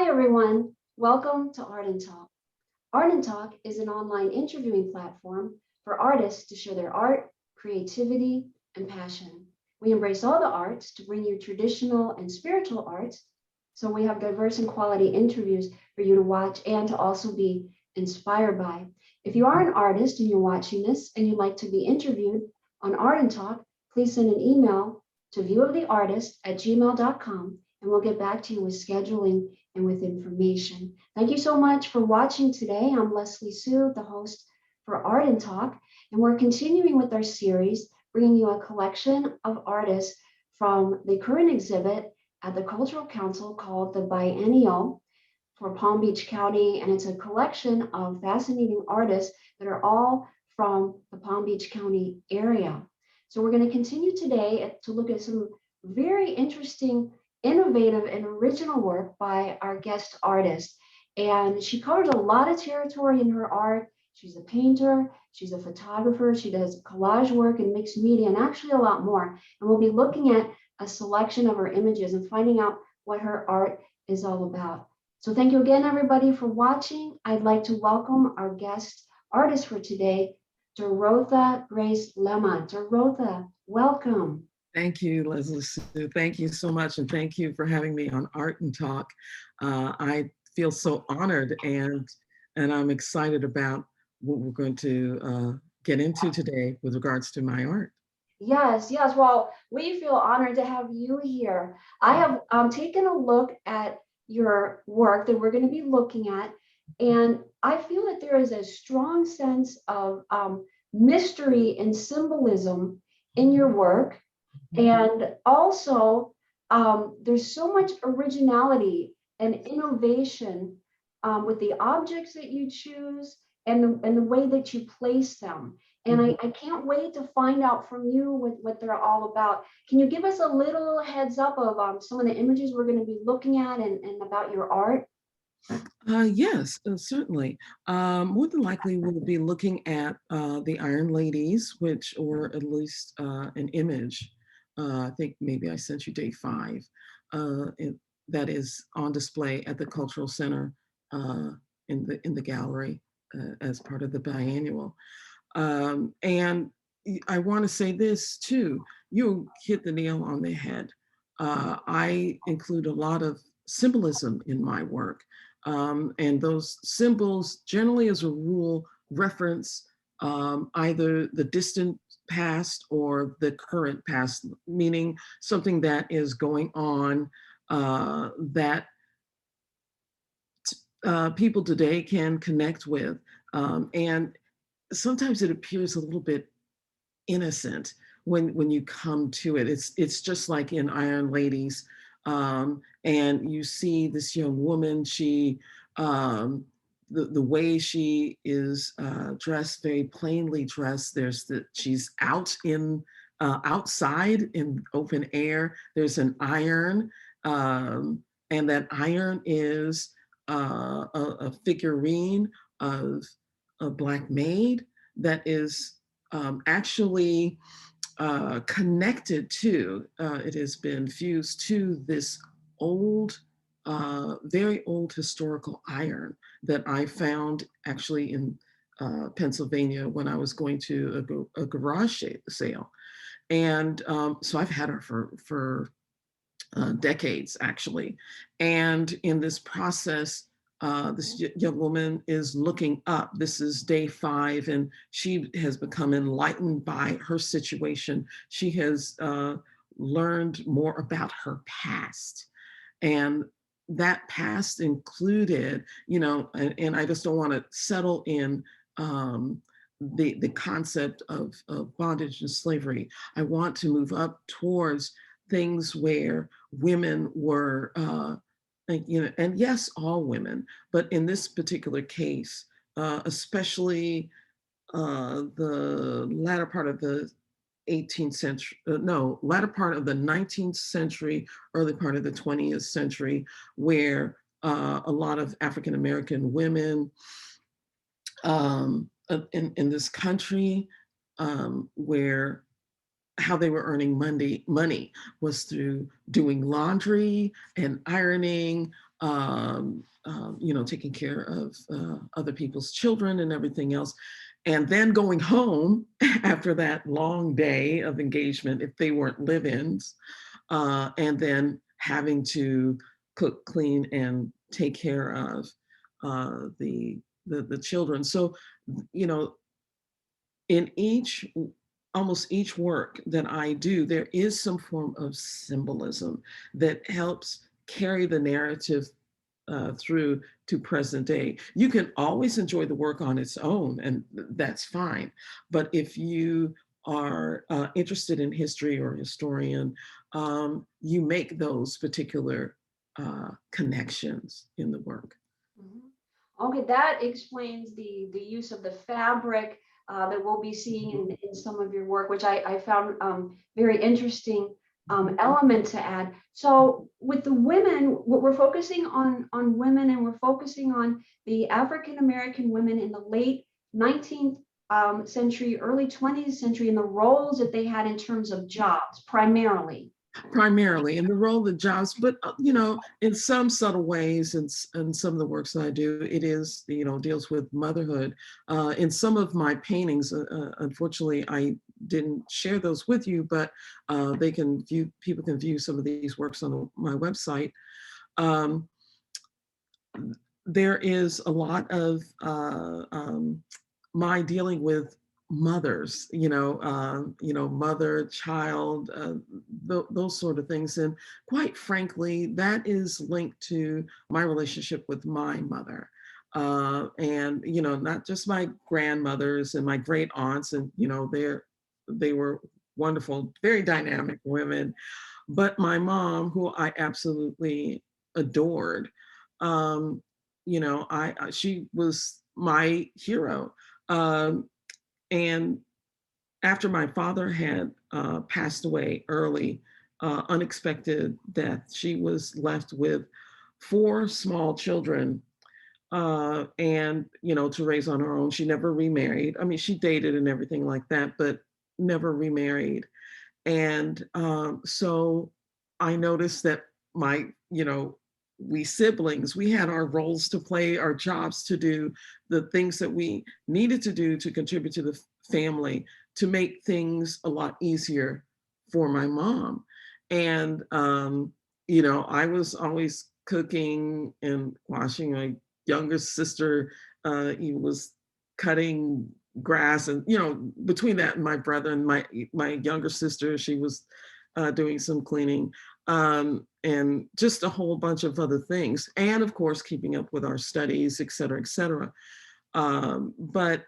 Hi, everyone. Welcome to Art and Talk. Art and Talk is an online interviewing platform for artists to share their art, creativity, and passion. We embrace all the arts to bring you traditional and spiritual arts. So we have diverse and quality interviews for you to watch and to also be inspired by. If you are an artist and you're watching this and you'd like to be interviewed on Art and Talk, please send an email to viewoftheartist@gmail.com and we'll get back to you with scheduling and with information. Thank you so much for watching today. I'm Leslie Sue, the host for Art and Talk, and we're continuing with our series, bringing you a collection of artists from the current exhibit at the Cultural Council called the Biennial for Palm Beach County, and it's a collection of fascinating artists that are all from the Palm Beach County area. So we're going to continue today to look at some very interesting, innovative, and original work by our guest artist. And she covers a lot of territory in her art. She's a painter, she's a photographer, she does collage work and mixed media, and actually a lot more. And we'll be looking at a selection of her images and finding out what her art is all about. So thank you again, everybody, for watching. I'd like to welcome our guest artist for today, Dorotha Grace Lemeh. Dorotha, welcome. Thank you, Leslie Sue. Thank you so much, and thank you for having me on Art and Talk. I feel so honored, and I'm excited about what we're going to get into today with regards to my art. Yes, yes. Well, we feel honored to have you here. I have taken a look at your work that we're going to be looking at, and I feel that there is a strong sense of mystery and symbolism in your work. And also, there's so much originality and innovation with the objects that you choose and the way that you place them. And I can't wait to find out from you what they're all about. Can you give us a little heads up of some of the images we're going to be looking at and about your art? Yes, certainly. More than likely, we'll be looking at the Iron Ladies, or at least an image. I think maybe I sent you day 5. That is on display at the Cultural Center in the gallery as part of the biannual. And I want to say this too. You hit the nail on the head. I include a lot of symbolism in my work. And those symbols generally, as a rule, reference either the distant past or the current past, meaning something that is going on that people today can connect with. And sometimes it appears a little bit innocent when you come to it. It's just like in Iron Ladies, and you see this young woman. She the way she is dressed, very plainly dressed. She's out in outside in open air. There's an iron, and that iron is a figurine of a Black maid that is actually connected to, it has been fused to this old, very old historical iron that I found actually in Pennsylvania when I was going to a garage sale. And so I've had her for decades, actually. And in this process, this young woman is looking up. This is day 5, and she has become enlightened by her situation. She has learned more about her past. And that past included, and I just don't want to settle in the concept of bondage and slavery. I want to move up towards things where women were, and yes, all women, but in this particular case, especially the latter part of the 18th century, latter part of the 19th century, early part of the 20th century, where a lot of African American women in this country where how they were earning money was through doing laundry and ironing, taking care of other people's children and everything else. And then going home after that long day of engagement, if they weren't live-ins, and then having to cook, clean, and take care of the children. So, you know, in almost each work that I do, there is some form of symbolism that helps carry the narrative through to present day. You can always enjoy the work on its own, and that's fine. But if you are interested in history or historian, you make those particular connections in the work. Mhm. Okay, that explains the use of the fabric that we'll be seeing in some of your work, which I found very interesting element to add. So with the women, we're focusing on women, and we're focusing on the African American women in the late 19th century, early 20th century, and the roles that they had in terms of jobs primarily. Primarily in the role of jobs, but in some subtle ways, and some of the works that I do, it is deals with motherhood. In some of my paintings, unfortunately, I didn't share those with you, but people can view some of these works on my website. Um, there is a lot of my dealing with mothers, mother, child, those sort of things. And quite frankly, that is linked to my relationship with my mother. And, not just my grandmothers and my great aunts, and, they were wonderful, very dynamic women, but my mom, who I absolutely adored, um, she was my hero. Um, and after my father had passed away early, unexpected death, she was left with four small children, and to raise on her own. She never remarried. I mean, she dated and everything like that, but never remarried. And so I noticed that my, we siblings, we had our roles to play, our jobs to do, the things that we needed to do to contribute to the family, to make things a lot easier for my mom. And, I was always cooking and washing. My younger sister, he was cutting grass, and between that and my brother and my younger sister, she was doing some cleaning, and just a whole bunch of other things, and of course keeping up with our studies, et cetera, et cetera. But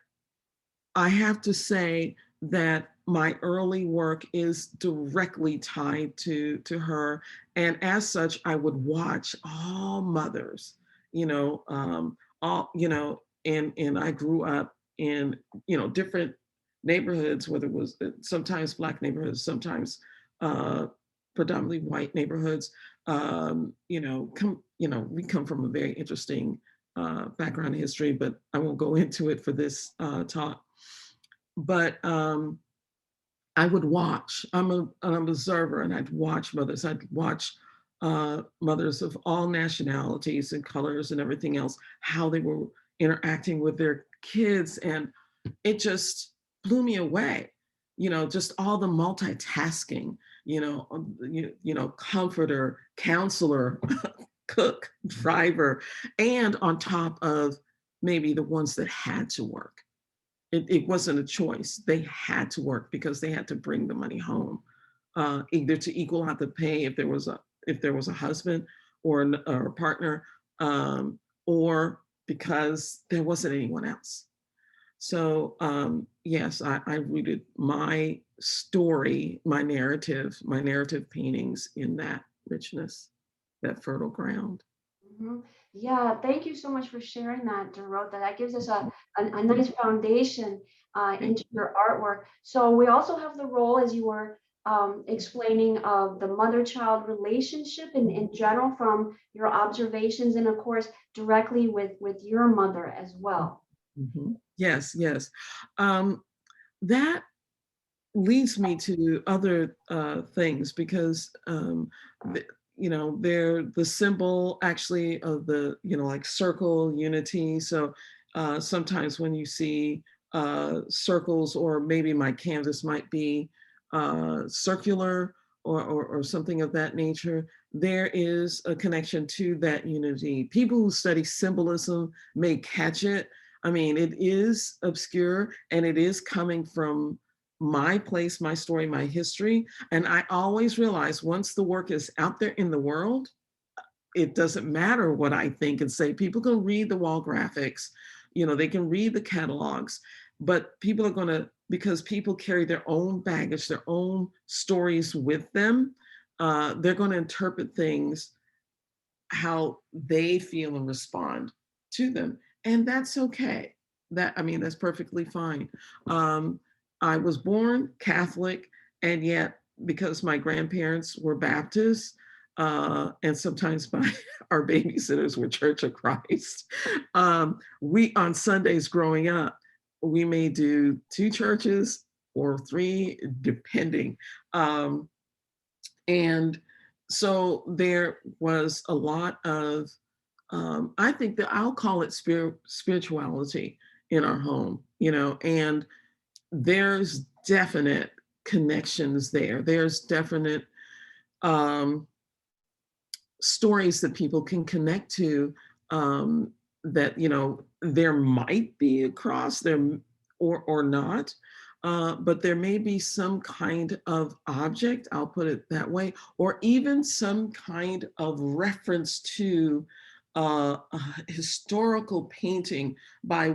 I have to say that my early work is directly tied to her, and as such, I would watch all mothers, all and I grew up in different neighborhoods, whether it was sometimes Black neighborhoods, sometimes uh, predominantly white neighborhoods. We come from a very interesting background in history, but I won't go into it for this talk. But I would watch. I'm an observer, and I'd watch mothers. I'd watch mothers of all nationalities and colors and everything else, how they were interacting with their kids, and it just blew me away. Just all the multitasking. Comforter, counselor, cook, driver, and on top of maybe the ones that had to work. It wasn't a choice. They had to work because they had to bring the money home, either to equal out the pay if there was a husband or a partner, or because there wasn't anyone else. So yes, I rooted my story, my narrative paintings in that richness, that fertile ground. Mhm. Yeah, thank you so much for sharing that, Dorotha. That gives us a nice foundation Thank into you. your artwork. So we also have the role, as you were explaining, of the mother-child relationship in general from your observations, and of course, directly with your mother as well. Mhm. Yes, yes. Um, that leads me to other things because they're the symbol actually of the like circle unity. So sometimes when you see circles, or maybe my canvas might be circular, or something of that nature, there is a connection to that unity. People who study symbolism may catch it. I mean, it is obscure, and it is coming from my place, my story, my history. And I always realize once the work is out there in the world, it doesn't matter what I think and say. People can read the wall graphics, they can read the catalogs, but people are going to, because people carry their own baggage, their own stories with them, they're going to interpret things how they feel and respond to them. And that's okay. I mean, that's perfectly fine. Um, I was born Catholic, and yet because my grandparents were Baptists, and sometimes our babysitters were Church of Christ, we on Sundays growing up, we may do two churches or three, depending. And so there was a lot of, I think that I'll call it spirituality in our home, and there's definite connections there. There's definite um, stories that people can connect to, that, there might be a cross there, or not. But there may be some kind of object, I'll put it that way, or even some kind of reference to a historical painting by,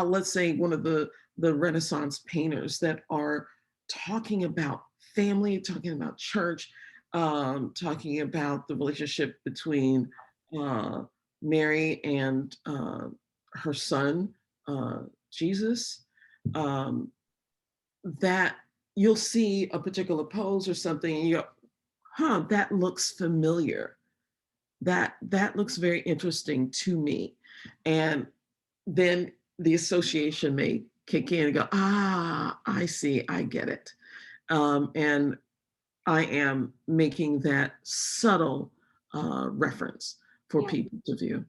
let's say, one of the Renaissance painters that are talking about family, talking about church, talking about the relationship between uh, Mary and her son, Jesus. Um, that you'll see a particular pose or something, and you go, huh, that looks familiar. That looks very interesting to me. And then the association may kick in and go, I see, I get it. And I am making that subtle reference for Yeah. people to view.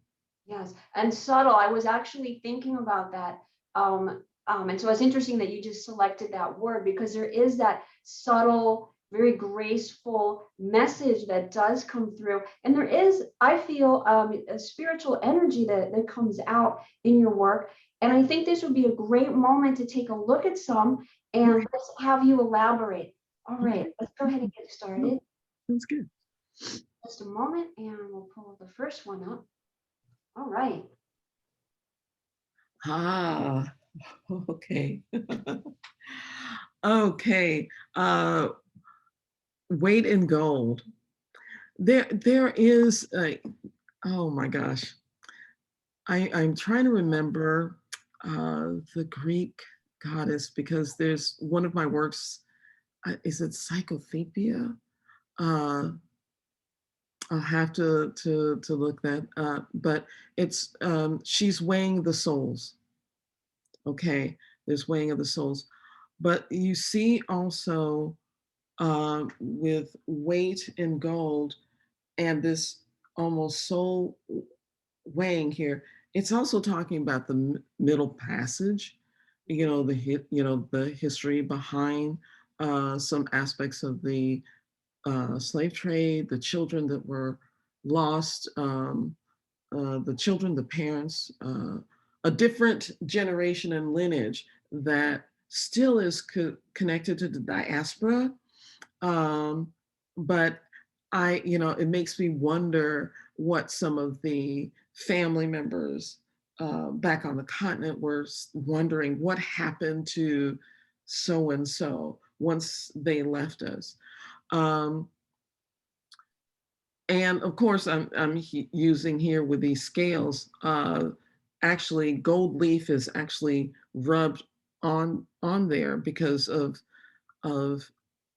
Yes, and subtle. I was actually thinking about that. And so it's interesting that you just selected that word, because there is that subtle, very graceful message that does come through. And there is, I feel, a spiritual energy that comes out in your work. And I think this would be a great moment to take a look at some and Right. let's have you elaborate. All right, Okay. let's go ahead and get No, started. that's good. Just a moment, and we'll pull the first one up. All right. Ah, okay. Okay. Weight in gold. There is a, oh my gosh. I'm trying to remember the Greek goddess, because there's one of my works, is it Psychothepia? Uh, I'll have to look that up, but it's she's weighing the souls. Okay, there's weighing of the souls, but you see also with weight in gold and this almost soul weighing here. It's also talking about the middle passage, the history behind some aspects of the slave trade, the children that were lost, the children, the parents, a different generation and lineage that still is connected to the diaspora. Um, but it makes me wonder what some of the family members back on the continent were wondering what happened to so and so once they left us. Um, and of course, I'm using here with these scales. Actually, gold leaf is actually rubbed on there because of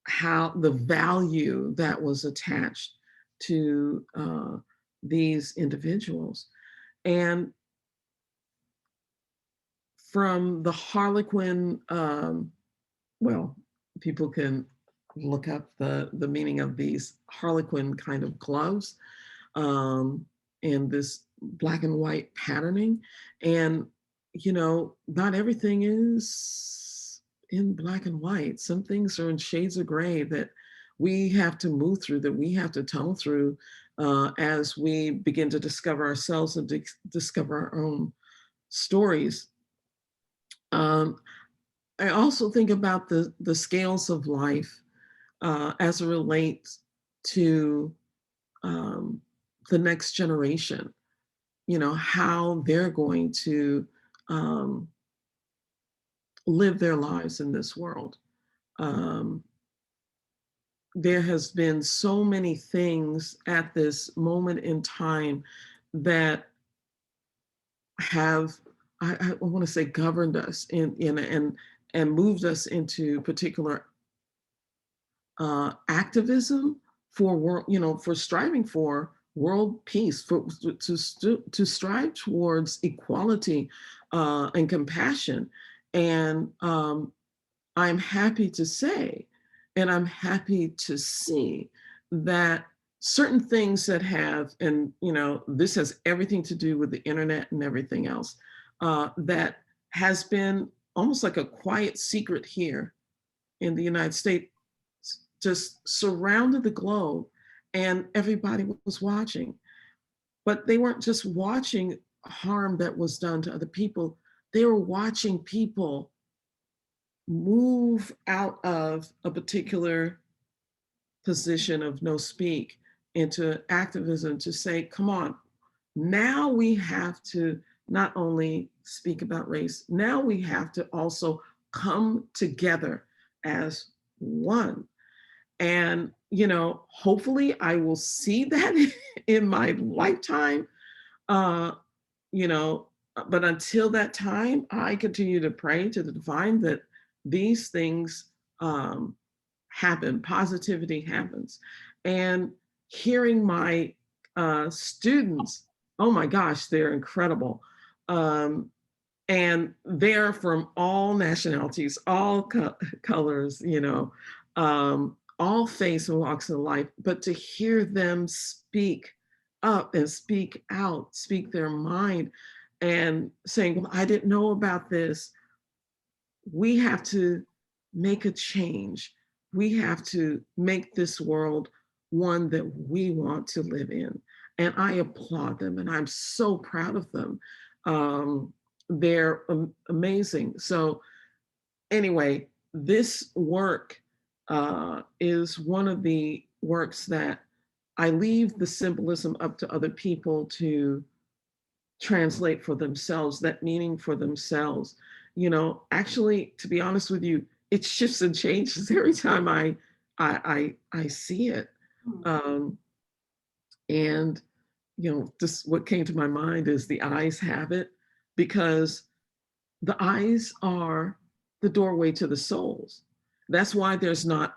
how the value that was attached to these individuals. And from the Harlequin, well, people can look up the meaning of these harlequin kind of gloves, and this black and white patterning. And, not everything is in black and white. Some things are in shades of gray that we have to move through, that we have to tunnel through, as we begin to discover ourselves and discover our own stories. Um, I also think about the scales of life, as it relates to, um, the next generation, how they're going to, um, live their lives in this world. Um, there has been so many things at this moment in time that have, I want to say, governed us and moved us into particular, activism for world, for striving for world peace, for to strive towards equality, and compassion. And, I'm happy to say, and I'm happy to see that certain things that have, and this has everything to do with the internet and everything else, that has been almost like a quiet secret here in the United States, just surrounded the globe, and everybody was watching. But they weren't just watching harm that was done to other people, they were watching people move out of a particular position of no speak into activism to say, come on, now we have to not only speak about race, now we have to also come together as one. And, hopefully I will see that in my lifetime. Uh, you know, but until that time, I continue to pray to the divine that these things, um, happen, positivity happens. And hearing my, students, oh my gosh, they're incredible. Um, and they're from all nationalities, all colors, all faiths and walks of life. But to hear them speak up and speak out, speak their mind, and saying, "Well, I didn't know about this." We have to make a change. We have to make this world one that we want to live in. And I applaud them, and I'm so proud of them. Um, they're amazing. So, anyway, this work, is one of the works that I leave the symbolism up to other people to translate for themselves, that meaning for themselves. Actually, to be honest with you, it shifts and changes every time I see it. Hmm. Um, and just what came to my mind is the eyes have it, because the eyes are the doorway to the souls. That's why there's not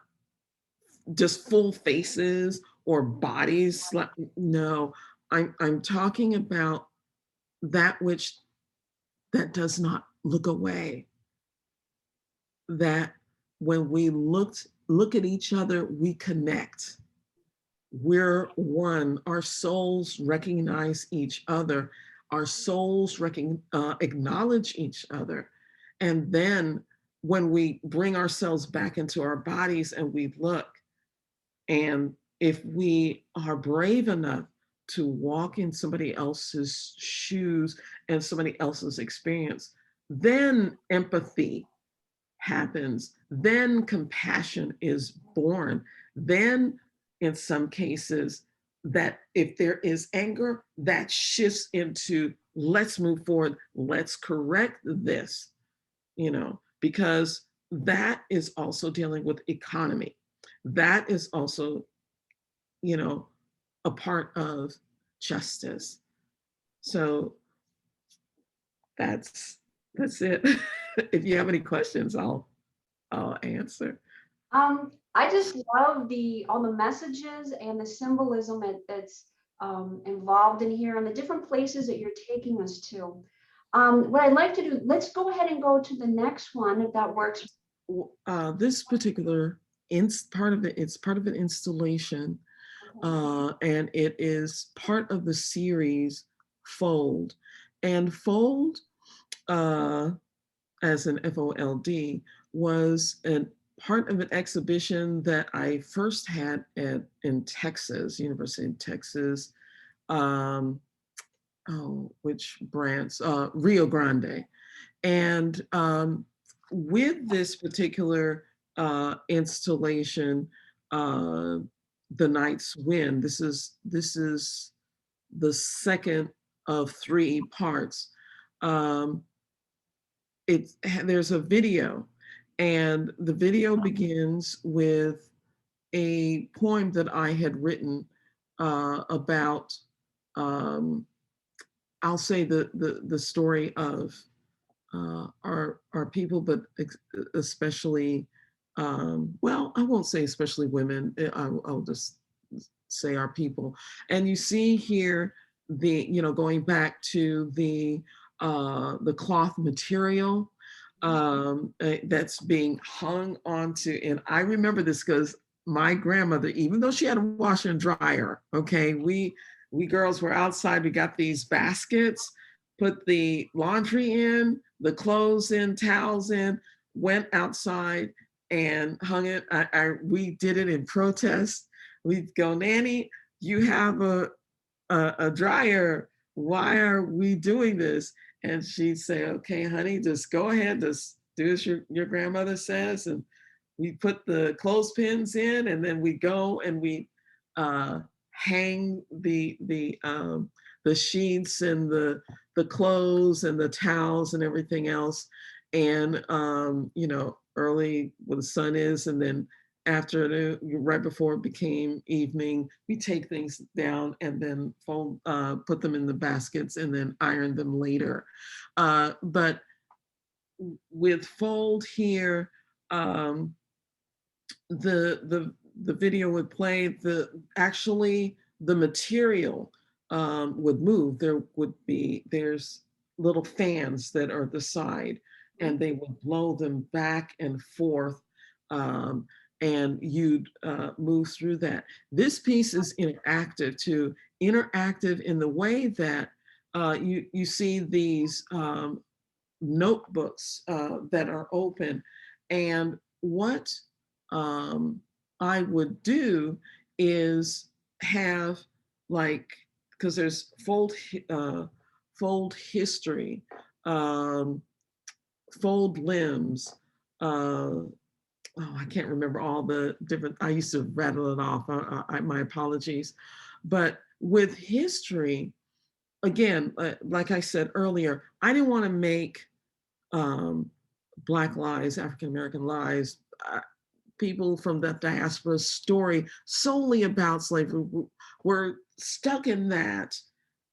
just full faces or bodies. No, I'm talking about that which that does not look away. That when we look at each other, we connect. We're one. Our souls recognize each other. Our souls acknowledge each other. And then when we bring ourselves back into our bodies and we look, and if we are brave enough to walk in somebody else's shoes and somebody else's experience, then empathy happens, then compassion is born. Then, in some cases, that if there is anger, that shifts into let's move forward, let's correct this, because that is also dealing with economy. That is also, you know, a part of justice. So that's that's it. If you have any questions, I'll answer. I just love all the messages and the symbolism that's involved in here and the different places that you're taking us to. What I'd like to do, let's go ahead and go to the next one if that works. this particular part of it, it's part of an installation, Okay. and it is part of the series Fold. And Fold, uh, as an FOLD, was a part of an exhibition that I first had in Texas, University of Texas. Um, which branch? Rio Grande. And with this particular installation, uh, the Night's Wind. This is the second of three parts. Um, there's a video, and the video begins with a poem that I had written about. Um, I'll say the story of our people, but especially, well, I won't say especially women. I'll just say our people. And you see here going back to the cloth material that's being hung onto. And I remember this because my grandmother, even though she had a washer and dryer, okay, we girls were outside. We got these baskets, put the laundry in, the clothes in, towels in, went outside and hung it. We did it in protest. We'd go, Nanny, you have a dryer. Why are we doing this? And she'd say, okay, honey, just go ahead, just do as your grandmother says. And we put the clothespins in, and then we go and we uh, hang the sheets and the clothes and the towels and everything else. And early when the sun is, and then after right before it became evening, we take things down and then put them in the baskets and then iron them later. But with Fold here, um, the video would play. The material would move. There's little fans that are the side, and they would blow them back and forth, um, and you'd move through that. This piece is interactive too, interactive in the way that you see these notebooks that are open. And what um, I would do is have, like, because there's fold history, um, fold limbs. I can't remember all the different. I used to rattle it off. My apologies, but with history, again, like I said earlier, I didn't want to make um, Black lives, African American lives, people from the diaspora story solely about slavery. We're stuck in that,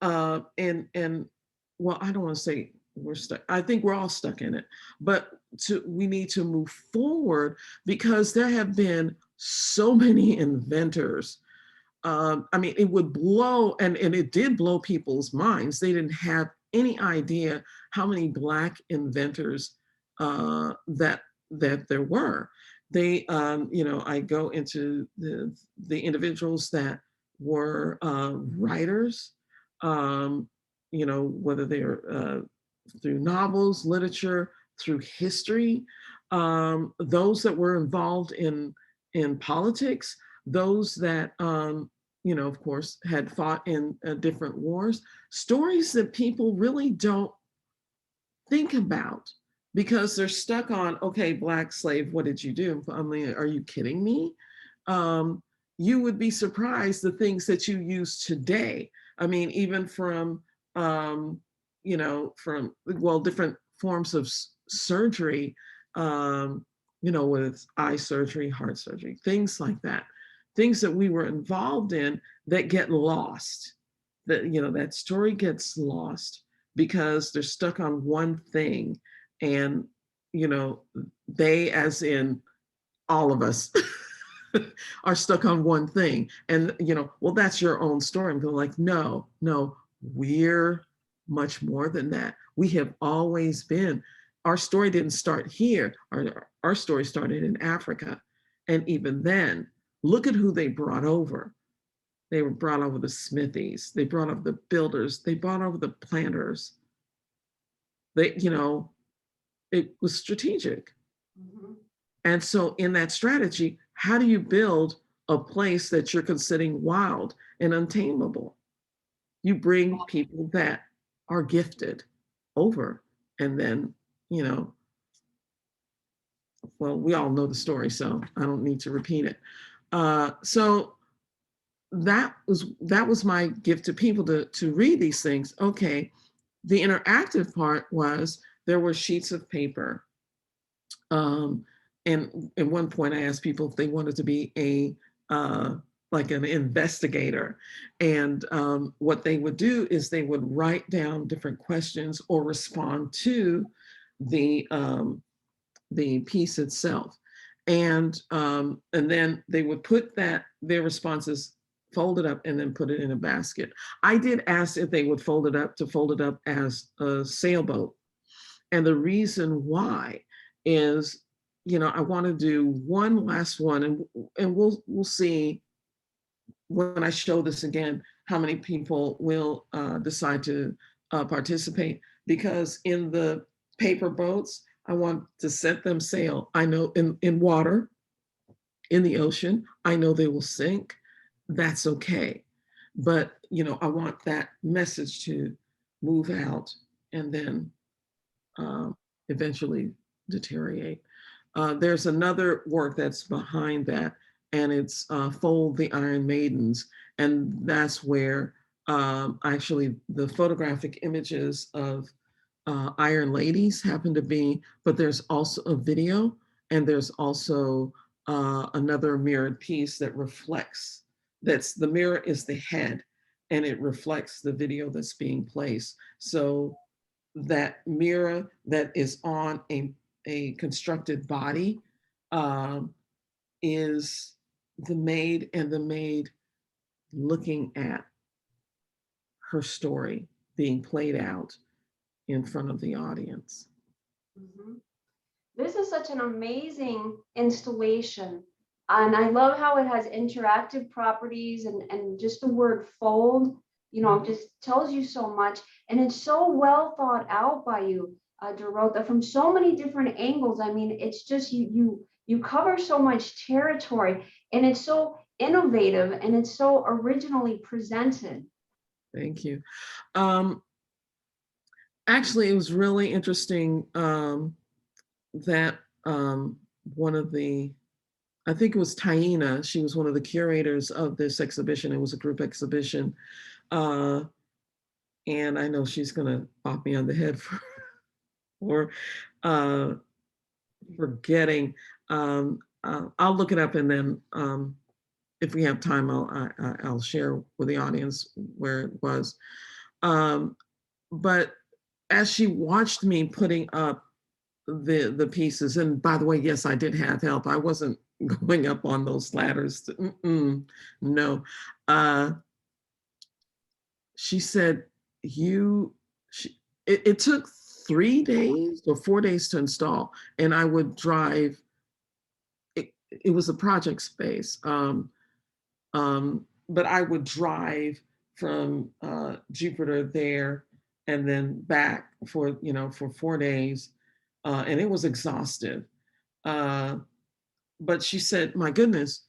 and well, I don't want to say we're stuck. I think we're all stuck in it, but we need to move forward because there have been so many inventors. I mean, it would blow, and it did blow people's minds. They didn't have any idea how many Black inventors that there were. I go into the individuals that were writers, whether they're through novels, literature, through history, those that were involved in politics, those that of course, had fought in different wars, stories that people really don't think about because they're stuck on, okay, Black slave, what did you do? I mean, are you kidding me? Um, you would be surprised the things that you use today. I mean, even from different forms of surgery, with eye surgery, heart surgery, things like that, things that we were involved in that get lost. That story gets lost because they're stuck on one thing, and they, as in all of us, are stuck on one thing. And well, that's your own story. I'm like, no, we're much more than that. We have always been. Our story didn't start here. Our our story started in Africa. And even then, look at who they brought over. They were brought over the smithies, they brought over the builders, they brought over the planters. They, it was strategic. Mhm. And so, in that strategy, how do you build a place that you're considering wild and untamable? You bring people that are gifted over, and then, you know, well, we all know the story, so I don't need to repeat it. So that was my gift to people to read these things. Okay, the interactive part was there were sheets of paper. Um, and at one point, I asked people if they wanted to be like an investigator. And what they would do is they would write down different questions or respond to the um, the piece itself. And then they would put their responses folded up and then put it in a basket. I did ask if they would fold it up as a sailboat. And the reason why is, I want to do one last one, and we'll see when I show this again how many people will decide to participate. Because in the paper boats, I want to set them sail. I know in water, in the ocean, I know they will sink. That's okay. But I want that message to move out and then um, eventually deteriorate. There's another work that's behind that, and it's Fold the Iron Maidens. And that's where actually the photographic images of Iron Ladies happen to be, but there's also a video, and there's also another mirrored piece that reflects, that's the mirror is the head, and it reflects the video that's being placed. So that mirror that is on a constructed body um, is the maid, and the maid looking at her story being played out in front of the audience. Mhm. This is such an amazing installation. And I love how it has interactive properties, and just the word fold, just tells you so much. And it's so well thought out by you, Dorotha, from so many different angles. I mean, it's just you cover so much territory, and it's so innovative, and it's so originally presented. Thank you. Um, Actually, it was really interesting that one of the, I think it was Taina, she was one of the curators of this exhibition. It was a group exhibition. Uh, and I know she's going to pop me on the head for uh, forgetting. I'll look it up, and then if we have time, I'll share with the audience where it was. Um, but as she watched me putting up the pieces, and by the way, yes, I did have help. I wasn't going up on those ladders. No. Uh, she said, you, she, it took 3 days or 4 days to install, and I would drive, it was a project space. But I would drive from Jupiter there and then back for 4 days, and it was exhaustive. Uh, but she said, "My goodness,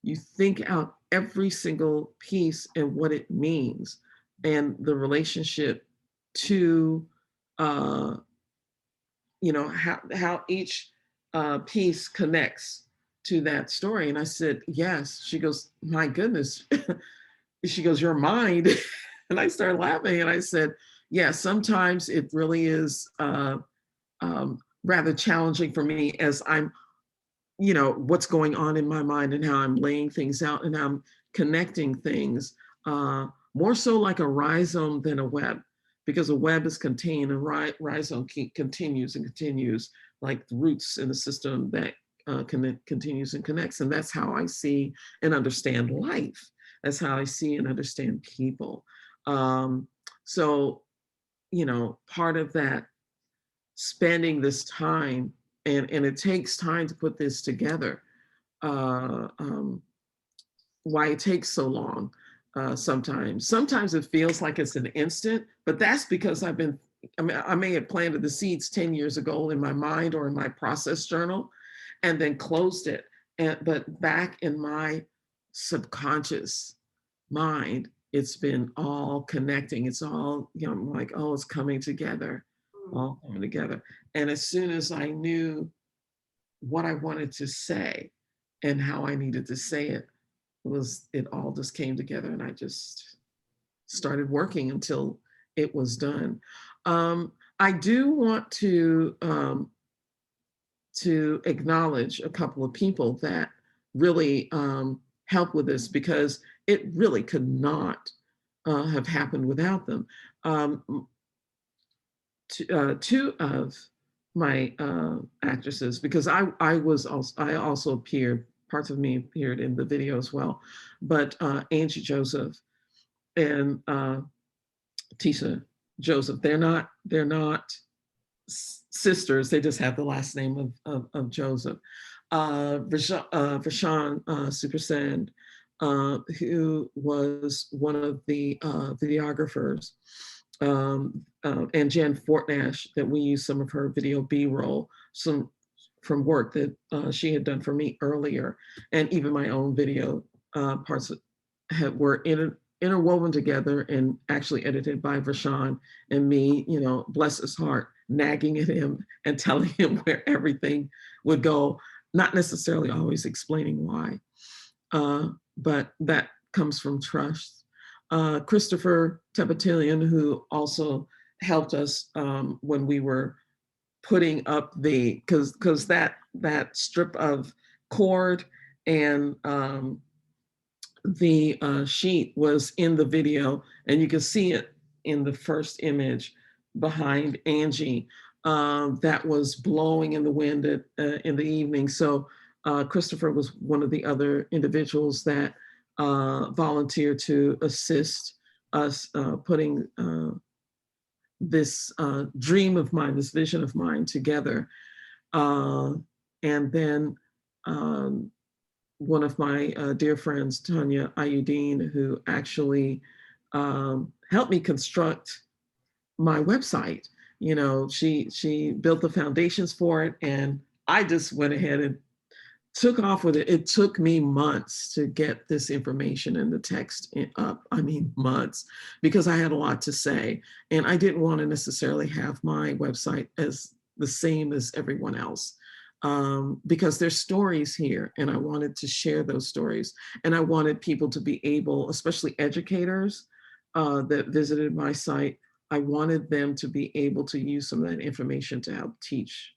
you think out every single piece and what it means, and the relationship to uh, how each piece connects to that story." And I said, "Yes." She goes, "My goodness." She goes, "Your mind." And I started laughing, and I said, "Yeah, sometimes it really is rather challenging for me as I'm, what's going on in my mind and how I'm laying things out and I'm connecting things, more so like a rhizome than a web, because a web is contained, and rhizome continues and continues, like the roots in the system that continues and connects. And that's how I see and understand life. That's how I see and understand people. Um, so, part of that, spending this time and it takes time to put this together. Uh, um, why it takes so long sometimes. Sometimes it feels like it's an instant, but that's because I mean, I may have planted the seeds 10 years ago in my mind or in my process journal and then closed it. But back in my subconscious mind, it's been all connecting. It's all, like, oh, it's coming together, Mm. all coming together. And as soon as I knew what I wanted to say and how I needed to say it, it all just came together and I just started working until it was done. I do want to acknowledge a couple of people that really helped with this because it really could not have happened without them. Um, two of my actresses, because I also appeared, parts of me appeared in the video as well, but Angie Joseph and Tisha Joseph, they're not sisters, they just have the last name of Joseph. Vashon Supersand, who was one of the videographers, and Jen Fortnash, that we used some of her video B-roll, some from work that she had done for me earlier, and even my own video parts were interwoven together and actually edited by Vashon and me, bless his heart, nagging at him and telling him where everything would go, not necessarily always explaining why. But that comes from trust. Christopher Tepetilian, who also helped us when we were putting up because that strip of cord and the sheet was in the video, and you can see it in the first image behind Angie, that was blowing in the wind in the evening. So Christopher was one of the other individuals that volunteered to assist us putting this dream of mine, this vision of mine together. And then one of my dear friends, Tanya Ayudine, who actually helped me construct my website. She built the foundations for it, and I just went ahead and took off with it. It took me months to get this information and the text up. I mean, months, because I had a lot to say, and I didn't want to necessarily have my website as the same as everyone else. Because there's stories here, and I wanted to share those stories. And I wanted people to be able, especially educators that visited my site, I wanted them to be able to use some of that information to help teach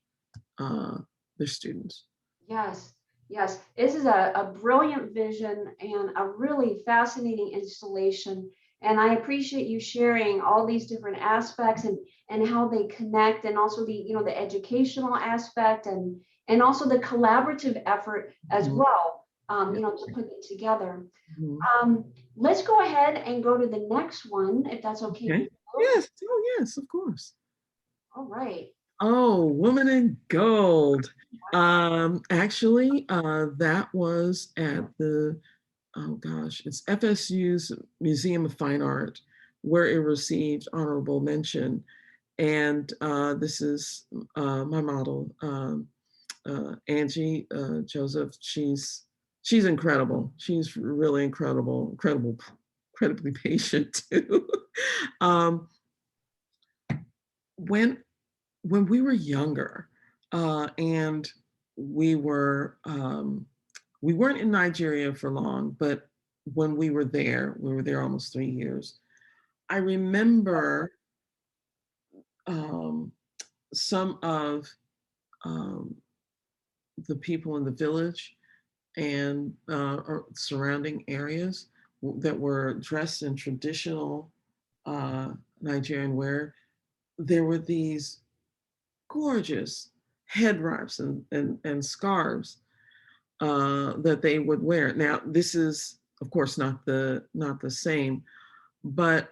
their students. Yes, yes. This is a brilliant vision and a really fascinating installation. And I appreciate you sharing all these different aspects and how they connect, and also the educational aspect, and also the collaborative effort as Mhm. well, Yeah. to put it together. Mhm. Let's go ahead and go to the next one, if that's okay with Okay. you. Yes. Oh, yes, of course. All right. Oh, Woman in Gold. Actually, that was at oh gosh, it's FSU's Museum of Fine Art, where it received honorable mention. And this is my model, Angie Joseph. She's incredible. She's really incredibly patient too. um, when when we were younger, and we were we weren't in Nigeria for long, but when we were there almost 3 years. I remember um, some of um, the people in the village and or surrounding areas that were dressed in traditional Nigerian wear. There were these gorgeous head wraps and scarves that they would wear. Now, this is, of course, not the same, but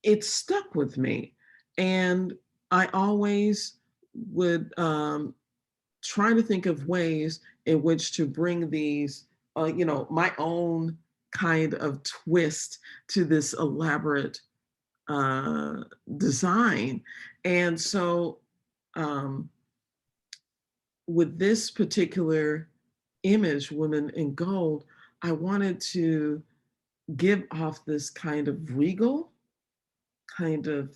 it stuck with me, and I always would. trying to think of ways in which to bring these, my own kind of twist to this elaborate uh, design. And so, um, with this particular image, Women in Gold, I wanted to give off this kind of regal kind of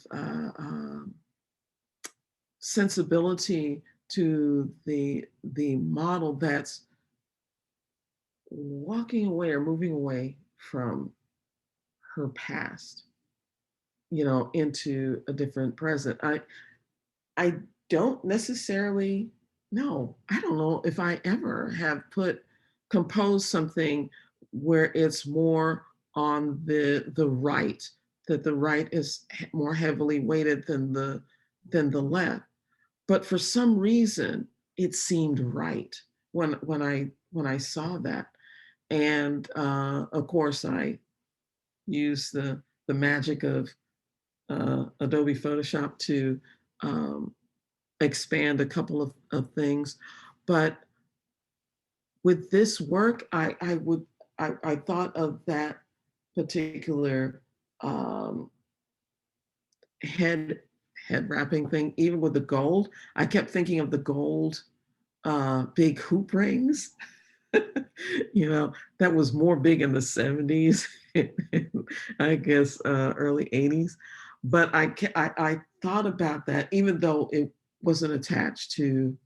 sensibility to the model that's walking away or moving away from her past, into a different present. I don't necessarily know. I don't know if I ever have composed something where it's more on the right, that the right is more heavily weighted than the left. But for some reason, it seemed right when I saw that. And of course, I used the magic of Adobe Photoshop to um, expand a couple of things. But with this work, I thought of that particular um, head head wrapping thing, even with the gold. I kept thinking of the gold big hoop rings. That was more big in the 70s, I guess early 80s. But I thought about that, even though it wasn't attached to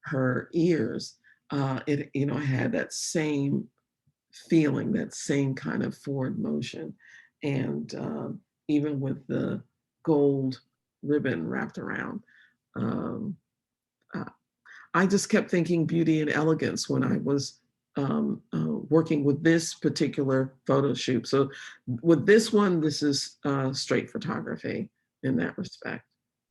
her ears. It had that same feeling, that same kind of forward motion, and even with the gold ribbon wrapped around. Um, uh, I just kept thinking beauty and elegance when I was working with this particular photo shoot. So with this one, this is straight photography in that respect.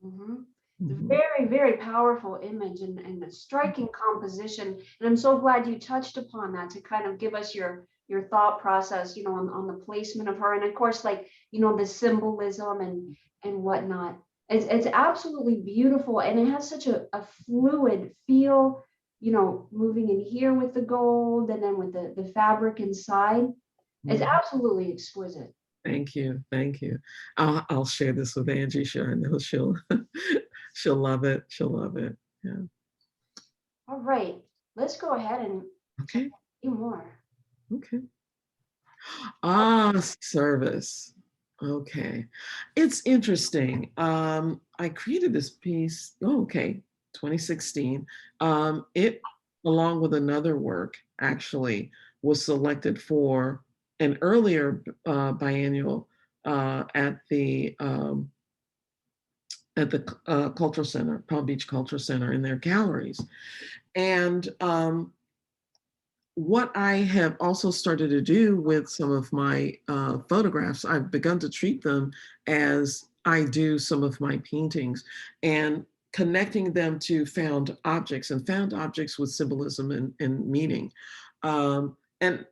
Mhm. Mhm. Very, very powerful image and a striking composition. And I'm so glad you touched upon that to kind of give us your thought process, on the placement of her. And of course, like, the symbolism and whatnot. It's absolutely beautiful. And it has such a fluid feel, moving in here with the gold and then with the fabric inside. It's Mhm. absolutely exquisite. Thank you, thank you. I'll share this with Angie. Sure, I know she'll she'll love it. She'll love it. Yeah. All right, let's go ahead and check Okay. out a few more. Okay. Ah, service. Okay. It's interesting. I created this piece, okay, 2016. It, along with another work, actually was selected for an earlier biennial at the Cultural Center, Palm Beach Cultural Center, in their galleries. And what I have also started to do with some of my photographs, I've begun to treat them as I do some of my paintings, and connecting them to found objects, and found objects with symbolism and meaning. And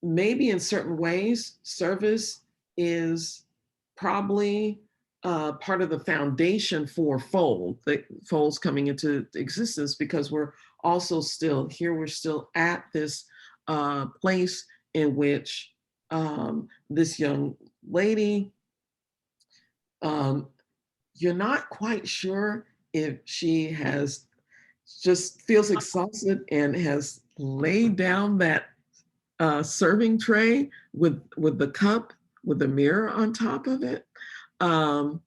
maybe in certain ways, service is probably part of the foundation for fold, the folds coming into existence, because we're also still here, we're still at this place in which this young lady, um, you're not quite sure if she has just feels exhausted and has laid down that serving tray with the cup with the mirror on top of it. Um,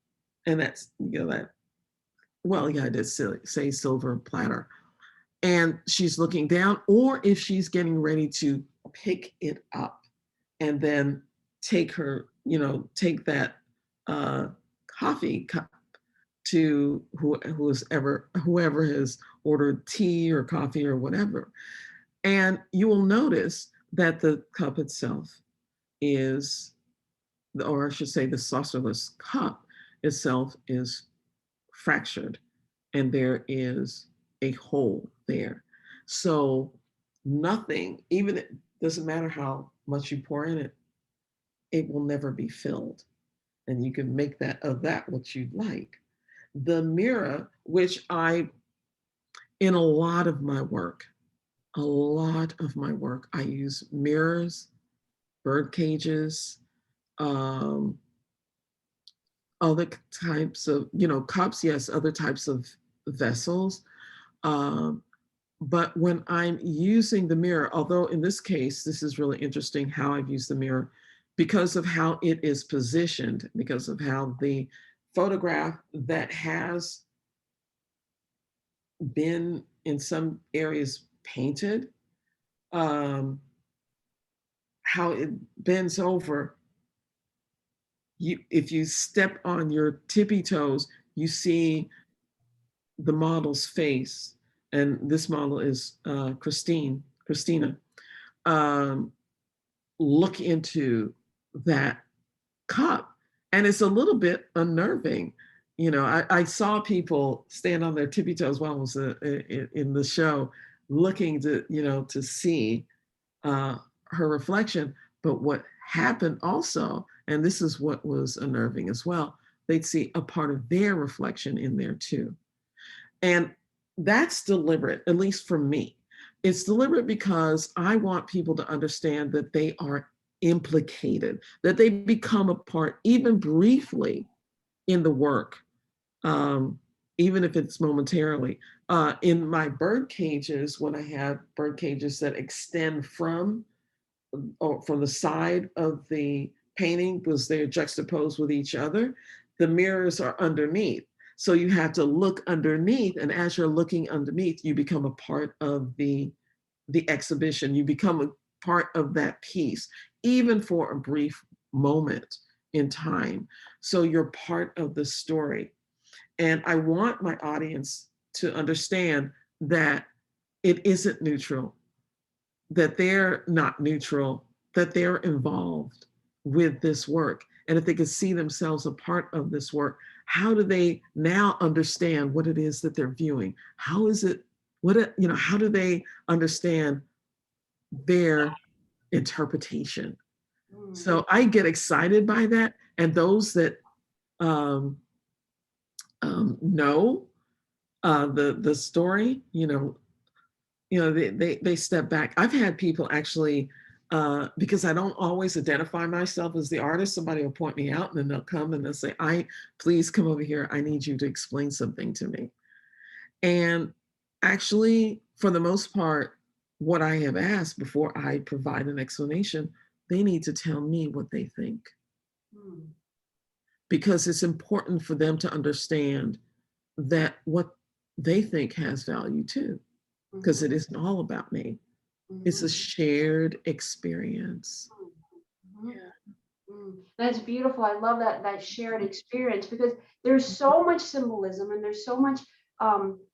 and that's, that, well, yeah, I did say silver platter. And she's looking down, or if she's getting ready to pick it up and then take that uh, coffee cup to whoever has ordered tea or coffee or whatever. And you will notice that the cup itself is, or I should say, the saucerless cup itself is fractured, and there is a hole there. So nothing, even it doesn't matter how much you pour in it, it will never be filled. And you can make that of that what you like. The mirror, which I In a lot of my work, I use mirrors, bird cages, um, other types of, cups, yes, other types of vessels. Um, but when I'm using the mirror, although in this case, this is really interesting how I've used the mirror because of how it is positioned, because of how the photograph that has been in some areas painted, um, how it bends over. If you step on your tippy toes, you see the model's face, and this model is Christina. Um, look into that cup, and it's a little bit unnerving. I saw people stand on their tippy toes while I was in the show, looking to see her reflection. But what happened also, and this is what was unnerving as well, they'd see a part of their reflection in there too. And that's deliberate, at least for me. It's deliberate because I want people to understand that they are implicated, that they become a part, even briefly, in the work, um, even if it's momentarily. In my bird cages, when I have bird cages that extend or from the side of the painting, because they're juxtaposed with each other, the mirrors are underneath. So you have to look underneath, and as you're looking underneath, you become a part of the exhibition. You become a part of that piece, even for a brief moment in time. So you're part of the story. And I want my audience to understand that it isn't neutral, that they're not neutral, that they're involved with this work. And if they could see themselves a part of this work, how do they now understand what it is that they're viewing? How is it, how do they understand their interpretation? Mm. So I get excited by that. And those that um, know the story, they step back. I've had people actually, because I don't always identify myself as the artist, somebody will point me out and then they'll come and they'll say, please come over here. I need you to explain something to me. And actually, for the most part, what I have asked before I provide an explanation, they need to tell me what they think, Mm. because it's important for them to understand that what they think has value too, because Mhm. it isn't all about me. It's a Mhm. shared experience. Mhm. Mm, that's beautiful. I love that shared experience because there's so much symbolism and there's so much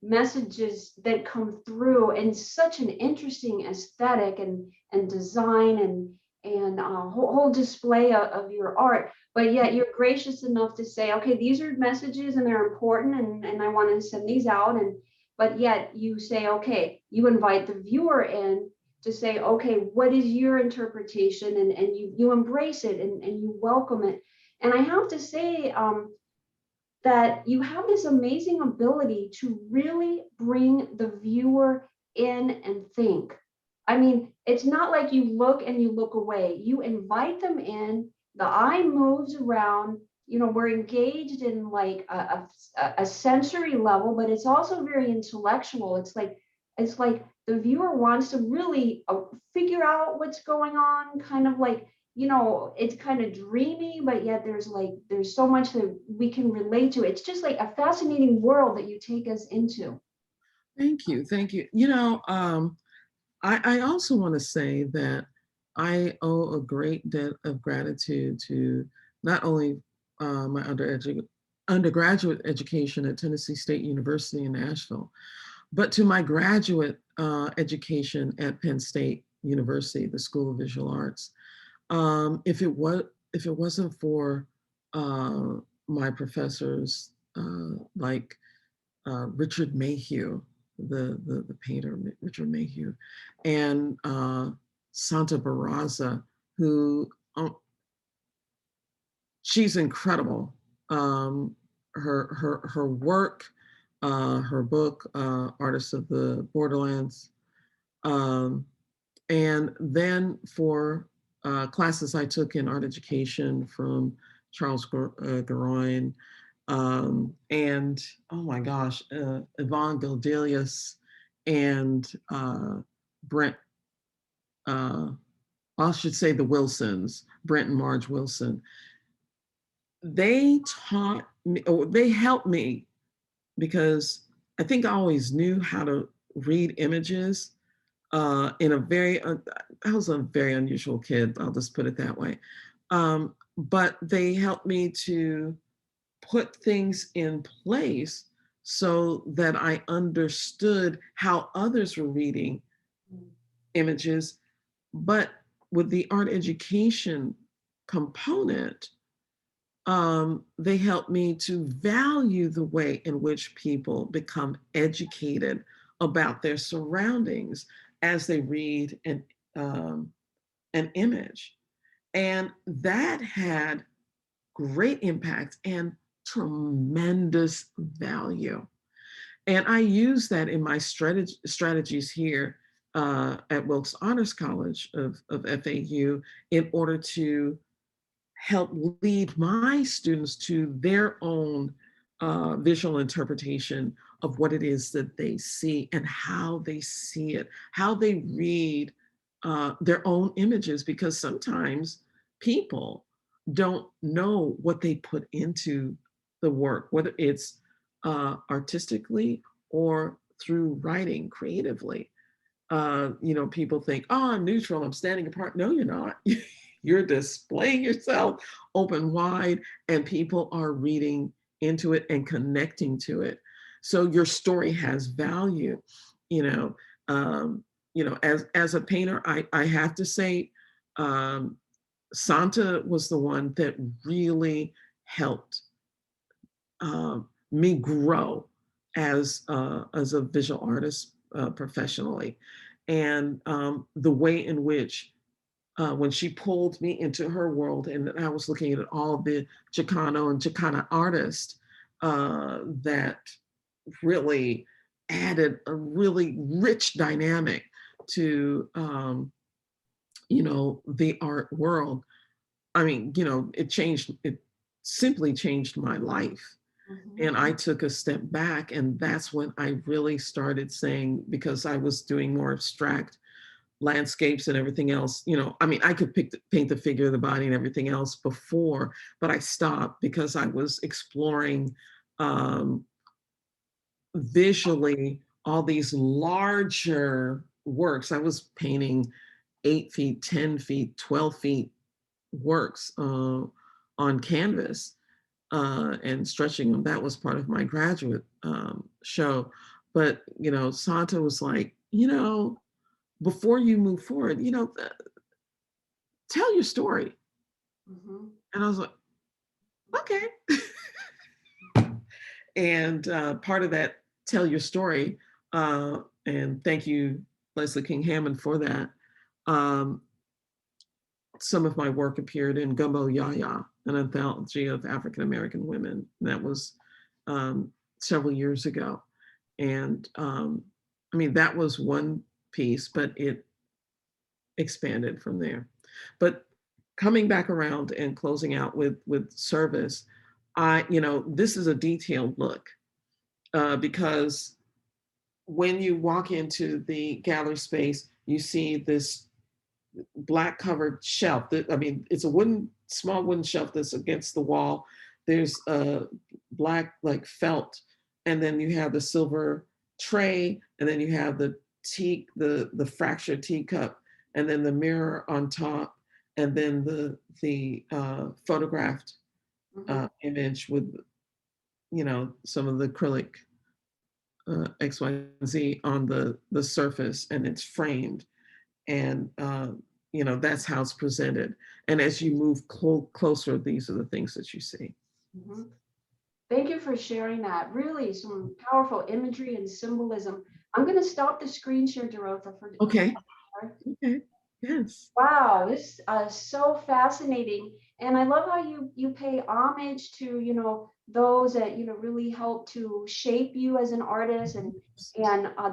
messages that come through and such an interesting aesthetic and design and whole display of your art. But yet you're gracious enough to say, okay, these are messages and they're important and I want to send these out. And but yet you say, okay, you invite the viewer in to say, okay, what is your interpretation? And you embrace it and you welcome it. And I have to say that you have this amazing ability to really bring the viewer in and think. I mean, it's not like you look and you look away. You invite them in, the eye moves around, we're engaged in like a sensory level, but it's also very intellectual. It's like the viewer wants to really figure out what's going on, kind of like it's kind of dreamy, but yet there's so much that we can relate to. It's just like a fascinating world that you take us into. Thank you. Thank you. I also want to say that I owe a great debt of gratitude to not only my undergraduate education at Tennessee State University in Nashville, but to my graduate education at Penn State University, the School of Visual Arts. If it wasn't for uh, my professors like Richard Mayhew, the painter Richard Mayhew, and Santa Barraza, who she's incredible. Her work her book, Artists of the Borderlands. Um, and then for classes I took in art education from Charles Garoin, and oh my gosh, Yvonne Gildelius and Brent, uh, I should say the Wilsons, Brent and Marge Wilson. They taught me, or they helped me, because I think I always knew how to read images in a very, I was a very unusual kid, I'll just put it that way. But they helped me to put things in place so that I understood how others were reading images. But with the art education component, they help me to value the way in which people become educated about their surroundings as they read an image. And that had great impact and tremendous value. And I use that in my strategies here at Wilkes Honors College of FAU in order to help lead my students to their own visual interpretation of what it is that they see and how they see it, how they read their own images, because sometimes people don't know what they put into the work, whether it's artistically or through writing creatively. People think, oh, I'm neutral, I'm standing apart. No, you're not. You're displaying yourself open wide, and people are reading into it and connecting to it. So your story has value. You know, as a painter, I have to say, Santa was the one that really helped me grow as a visual artist professionally, and the way in which when she pulled me into her world, and I was looking at all the Chicano and Chicana artists that really added a really rich dynamic to the art world. I mean, it simply changed my life. And I took a step back, and that's when I really started saying, because I was doing more abstract landscapes and everything else, I mean, I could paint the figure of the body and everything else before, but I stopped because I was exploring um, visually all these larger works. I was painting 8 feet, 10 feet, 12 feet works on canvas and stretching them. That was part of my graduate show. But, Santa was like, before you move forward, tell your story. And I was like, okay. And part of that, tell your story, and thank you, Leslie King Hammond, for that. Some of my work appeared in Gumbo Yaya, an anthology of African American women. That was several years ago. And I mean, that was one piece, but it expanded from there. But coming back around and closing out with service, this is a detailed look because when you walk into the gallery space, you see this black covered shelf. I mean, it's a small wooden shelf that's against the wall. There's a black like felt, and then you have the silver tray, and then you have the fractured teacup, and then the mirror on top, and then the photographed image with some of the acrylic XYZ on the surface, and it's framed, and that's how it's presented. And as you move closer, these are the things that you see. Thank you for sharing that. Really some powerful imagery and symbolism. I'm going to stop the screen share, Dorotha. Okay. Okay. Yes. Wow, this is so fascinating. And I love how you pay homage to, those that, really help to shape you as an artist and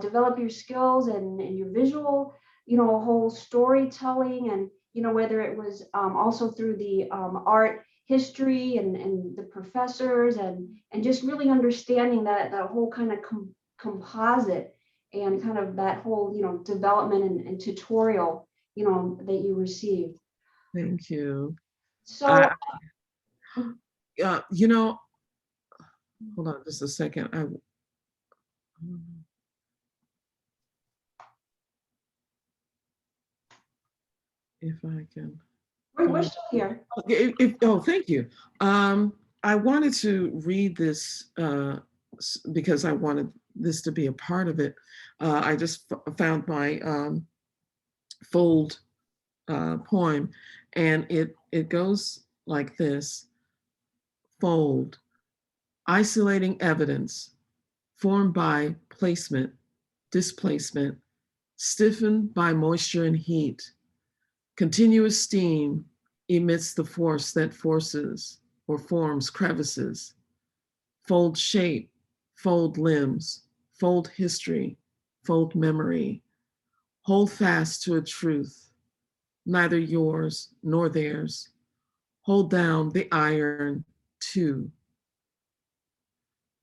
develop your skills and your visual, whole storytelling and, whether it was also through the art history and the professors and just really understanding that whole kind of composite and kind of that whole, development and tutorial that you received. Thank you. So, I, you know, hold on just a second. If I can we're find. still here. Okay, oh, thank you. I wanted to read this because I wanted this to be a part of it. I just found my fold poem, and it goes like this: fold, isolating evidence formed by placement, displacement, stiffened by moisture and heat. Continuous steam emits the force that forces or forms crevices. Fold shape, fold limbs, fold history, fold memory. Hold fast to a truth, neither yours nor theirs. Hold down the iron too.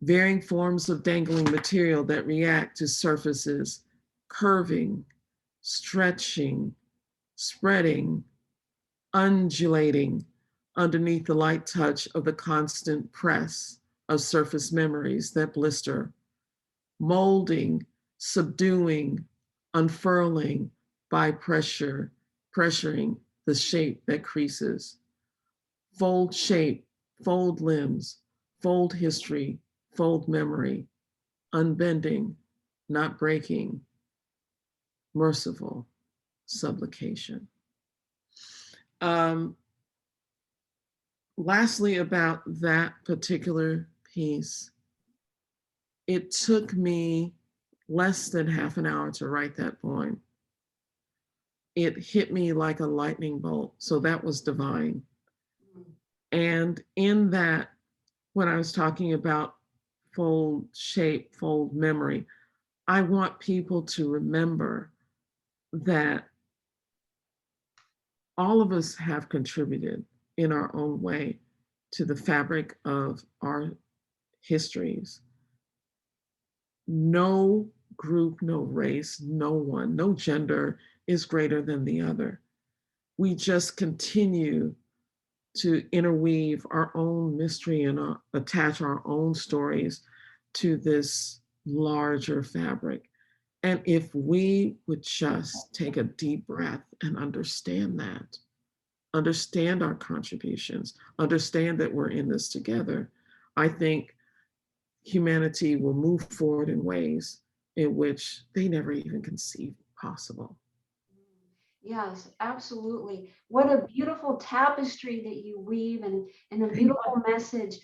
Varying forms of dangling material that react to surfaces, curving, stretching, spreading, undulating underneath the light touch of the constant press of surface memories that blister, molding, subduing, unfurling by pressure, pressuring the shape that creases. Fold shape, fold limbs, fold history, fold memory, unbending, not breaking, merciful supplication. Um, Lastly, about that particular piece, it took me less than half an hour to write that poem. It hit me like a lightning bolt. So that was divine. And in that, when I was talking about fold shape, fold memory, I want people to remember that all of us have contributed in our own way to the fabric of our histories. No group, no race, no one, no gender is greater than the other. We just continue to interweave our own mystery and attach our own stories to this larger fabric. And if we would just take a deep breath and understand that, understand our contributions, understand that we're in this together, I think humanity will move forward in ways in which they never even conceived possible. Yes, absolutely. What a beautiful tapestry that you weave and a Thank beautiful message.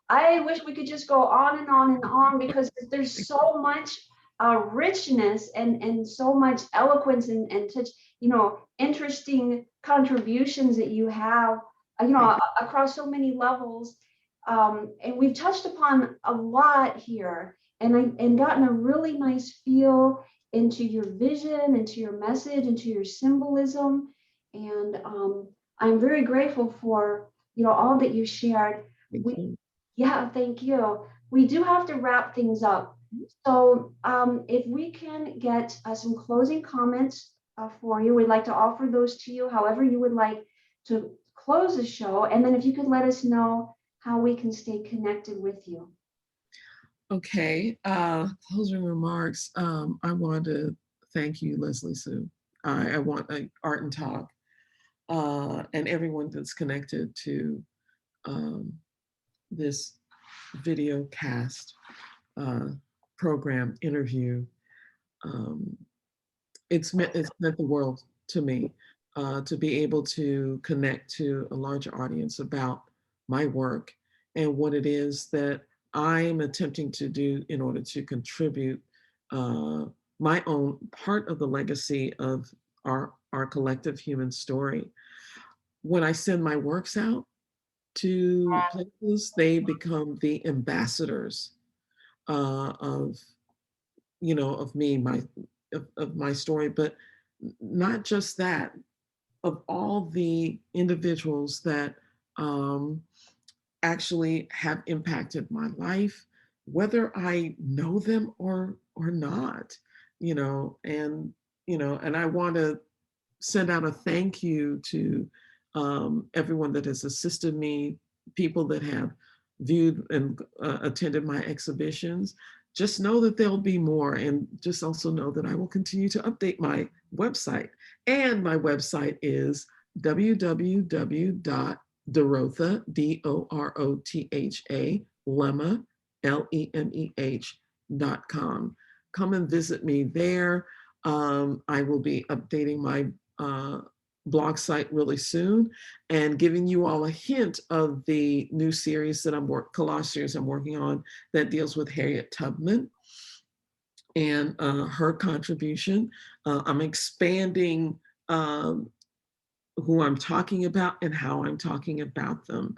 I wish we could just go on and on and on because there's so much richness and so much eloquence and such, interesting contributions that you have, you. across so many levels. And we've touched upon a lot here and gotten a really nice feel into your vision, into your message, into your symbolism. And I'm very grateful for, all that you shared. Thank We, you. yeah, thank you. We do have to wrap things up. So if we can get some closing comments for you, we'd like to offer those to you, however you would like to close the show. And then if you could let us know how we can stay connected with you. Okay, closing remarks. I want to thank you, Leslie Sue. I want Art and Talk and everyone that's connected to um, this video cast uh, program interview. Um, it's meant the world to me to be able to connect to a larger audience about my work and what it is that I'm attempting to do in order to contribute uh, my own part of the legacy of our collective human story. When I send my works out to places, they become the ambassadors of, of me, of my story. But not just that, of all the individuals that um, actually have impacted my life, whether I know them or not, and and I want to send out a thank you to everyone that has assisted me, people that have viewed and attended my exhibitions. Just know that there'll be more, and just also know that I will continue to update my website. And my website is www.dorotha, Dorotha, Lemeh, Lemeh.com. Come and visit me there. I will be updating my uh, blog site really soon and giving you all a hint of the new series that collage series I'm working on that deals with Harriet Tubman and her contribution. I'm expanding who I'm talking about and how I'm talking about them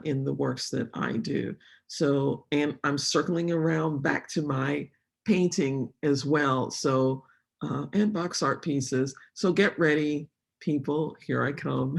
in the works that I do. So, and I'm circling around back to my painting as well. So, and box art pieces. So get ready, people. Here I come.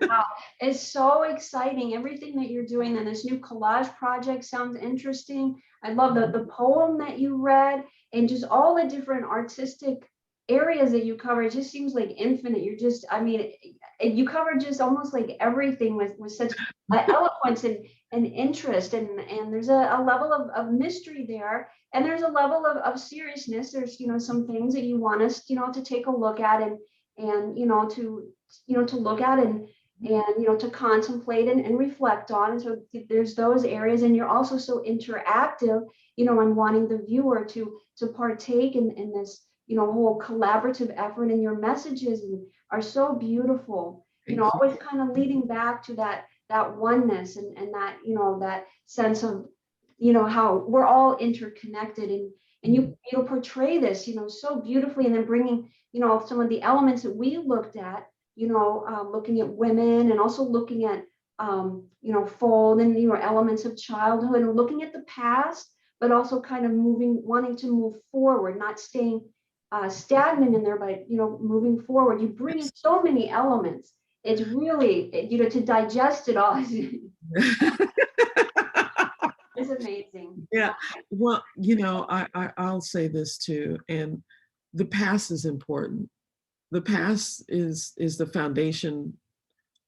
Wow, it's so exciting. Everything that you're doing, and this new collage project sounds interesting. I love the poem that you read and just all the different artistic areas that you cover. It just seems like infinite. You're just, I mean, you cover just almost like everything with such eloquence and interest. And there's a level of mystery there. And there's a level of seriousness. There's, some things that you want us, to take a look at and to look at and to contemplate and reflect on. And so there's those areas, and you're also so interactive, and wanting the viewer to partake in this, whole collaborative effort. And your messages are so beautiful, Thank you. always kind of leading back to that oneness and that, that sense of, how we're all interconnected. And you portray this, so beautifully, and then bringing, some of the elements that we looked at, looking at women, and also looking at, fold and, elements of childhood, and looking at the past, but also kind of wanting to move forward, not staying stagnant in there, but, moving forward. You bring in so many elements. It's really, to digest it all is amazing. Yeah. Well, I'll say this too, and the past is important. The past is the foundation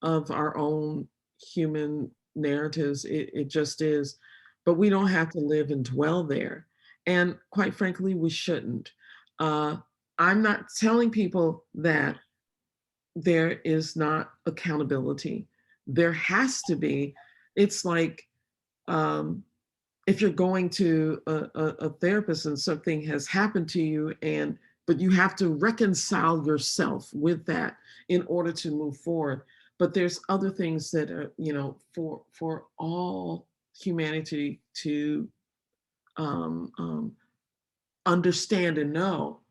of our own human narratives. It just is. But we don't have to live and dwell there. And quite frankly, we shouldn't. Uh, I'm not telling people that there is not accountability. There has to be. It's like um, if you're going to a therapist and something has happened to you, but you have to reconcile yourself with that in order to move forward. But there's other things that are, for all humanity to um, um, understand and know.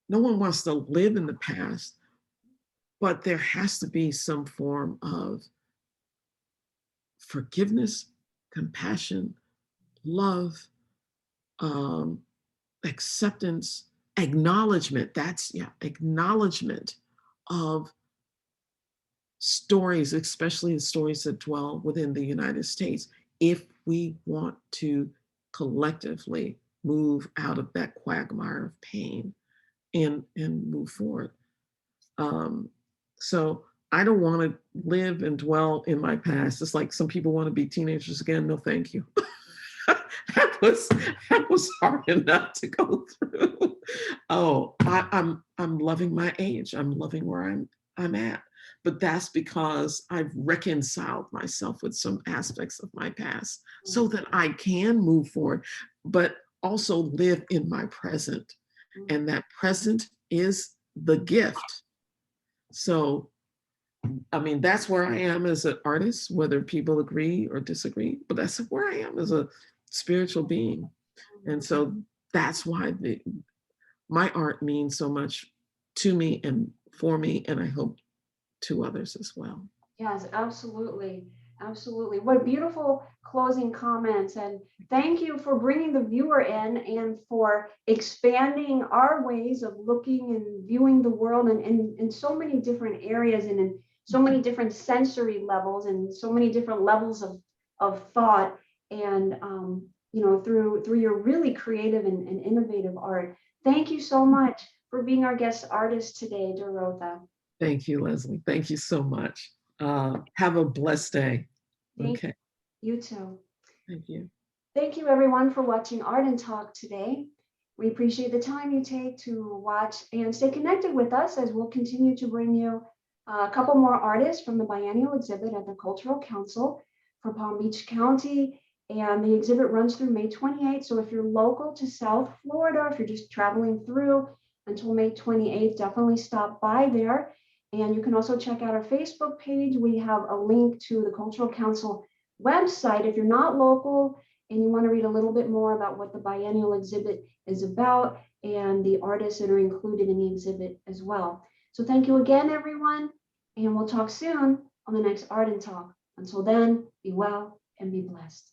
No one wants to live in the past, but there has to be some form of forgiveness, compassion, love, um, acceptance, acknowledgement. That's, yeah, acknowledgement of stories, especially the stories that dwell within the United States, if we want to collectively move out of that quagmire of pain and move forward. Um, so I don't want to live and dwell in my past. It's like some people want to be teenagers again. No, thank you. that was hard enough to go through. Oh, I'm loving my age. I'm loving where I'm at. But that's because I've reconciled myself with some aspects of my past so that I can move forward, but also live in my present. And that present is the gift. So, I mean, that's where I am as an artist, whether people agree or disagree, but that's where I am as a spiritual being. And so that's why my art means so much to me and for me, and I hope to others as well. Yes, absolutely. Absolutely. What beautiful closing comments. And thank you for bringing the viewer in and for expanding our ways of looking and viewing the world in so many different areas and in so many different sensory levels and so many different levels of thought. And, through your really creative and innovative art. Thank you so much for being our guest artist today, Dorotha. Thank you, Leslie. Thank you so much. Have a blessed day. Thank Okay. you too. Thank you. Thank you everyone for watching Art and Talk today. We appreciate the time you take to watch and stay connected with us as we'll continue to bring you a couple more artists from the biennial exhibit at the Cultural Council for Palm Beach County. And the exhibit runs through May 28th. So if you're local to South Florida, if you're just traveling through until May 28th, definitely stop by there. And you can also check out our Facebook page. We have a link to the Cultural Council website. If you're not local and you want to read a little bit more about what the biennial exhibit is about and the artists that are included in the exhibit as well. So thank you again, everyone, and we'll talk soon on the next Art and Talk. Until then, be well and be blessed.